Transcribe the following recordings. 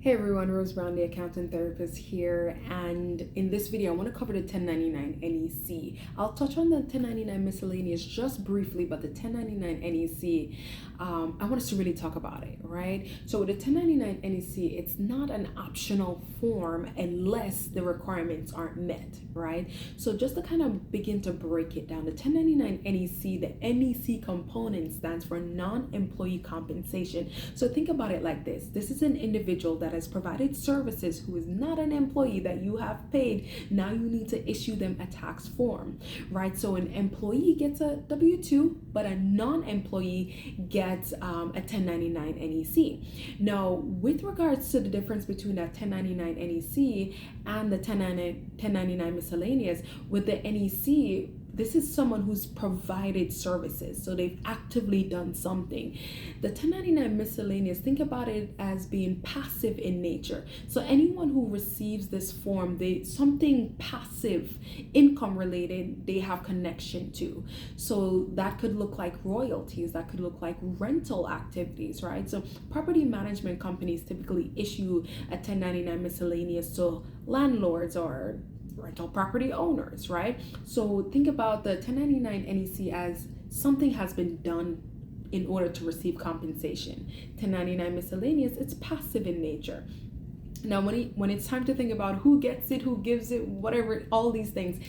Hey everyone, Rose Brown, the accountant therapist here, and in this video I want to cover the 1099 NEC. I'll touch on the 1099 miscellaneous just briefly, but the 1099 NEC, I want us to really talk about it, right? So with the 1099 NEC, it's not an optional form unless the requirements aren't met, right? So just to kind of begin to break it down, the 1099 NEC, the NEC component stands for non-employee compensation. So think about it like this. This is an individual that has provided services who is not an employee that you have paid. Now you need to issue them a tax form, right? So an employee gets a W-2, but a non-employee gets a 1099 NEC. Now, with regards to the difference between that 1099 NEC and the 1099 miscellaneous, with the NEC, this is someone who's provided services, so they've actively done something. The 1099 miscellaneous, think about it as being passive in nature. So anyone who receives this form, something passive, income related, they have connection to. So that could look like royalties, that could look like rental activities, right? So property management companies typically issue a 1099 miscellaneous to landlords or rental property owners, right? So think about the 1099 NEC as something has been done in order to receive compensation. 1099 miscellaneous, it's passive in nature. Now, when it's time to think about who gets it, who gives it, whatever, all these things,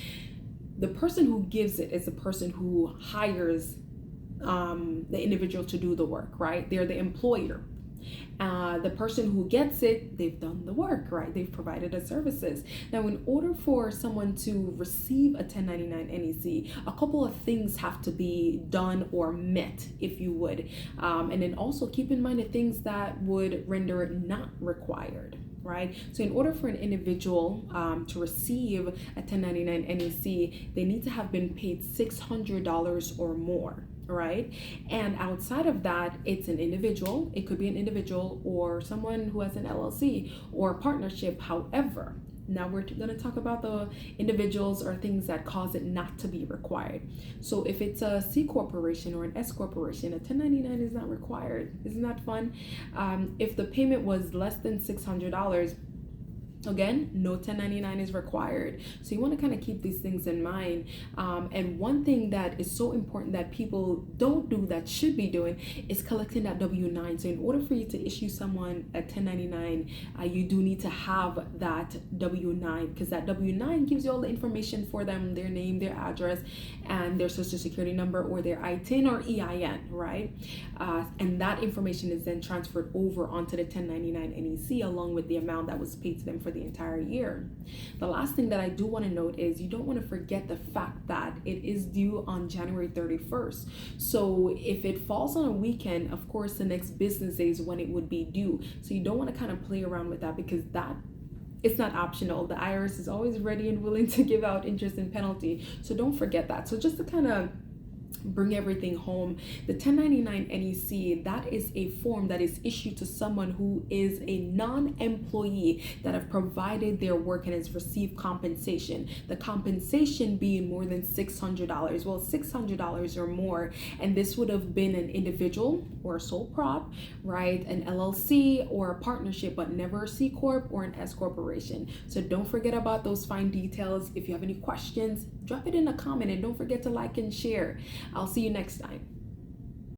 the person who gives it is the person who hires the individual to do the work, right? They're the employer. The person who gets it, they've done the work, right? They've provided the services. Now, in order for someone to receive a 1099 NEC, a couple of things have to be done or met, if you would. And then also keep in mind the things that would render it not required, right? So in order for an individual to receive a 1099 NEC, they need to have been paid $600 or more, right? And outside of that, it's an individual. It could be an individual or someone who has an LLC or a partnership. However, now we're going to talk about the individuals or things that cause it not to be required. So if it's a C corporation or an S corporation, a 1099 is not required. Isn't that fun? If the payment was less than $600, again, no 1099 is required. So you want to kind of keep these things in mind. And one thing that is so important that people don't do that should be doing is collecting that W-9. So in order for you to issue someone a 1099, you do need to have that W-9, because that W-9 gives you all the information for them, their name, their address, and their social security number or their ITIN or EIN, right? And that information is then transferred over onto the 1099 NEC along with the amount that was paid to them for the entire year. The last thing that I do want to note is you don't want to forget the fact that it is due on January 31st. So if it falls on a weekend, of course, the next business day is when it would be due. So you don't want to kind of play around with that, because it's not optional. The IRS is always ready and willing to give out interest and penalty. So don't forget that. So just to kind of bring everything home, the 1099 NEC, that is a form that is issued to someone who is a non-employee that have provided their work and has received compensation. The compensation being more than $600, well, $600 or more, and this would have been an individual or a sole prop, right? An LLC or a partnership, but never a C corp or an S corporation. So don't forget about those fine details. If you have any questions, drop it in a comment, and don't forget to like and share. I'll see you next time.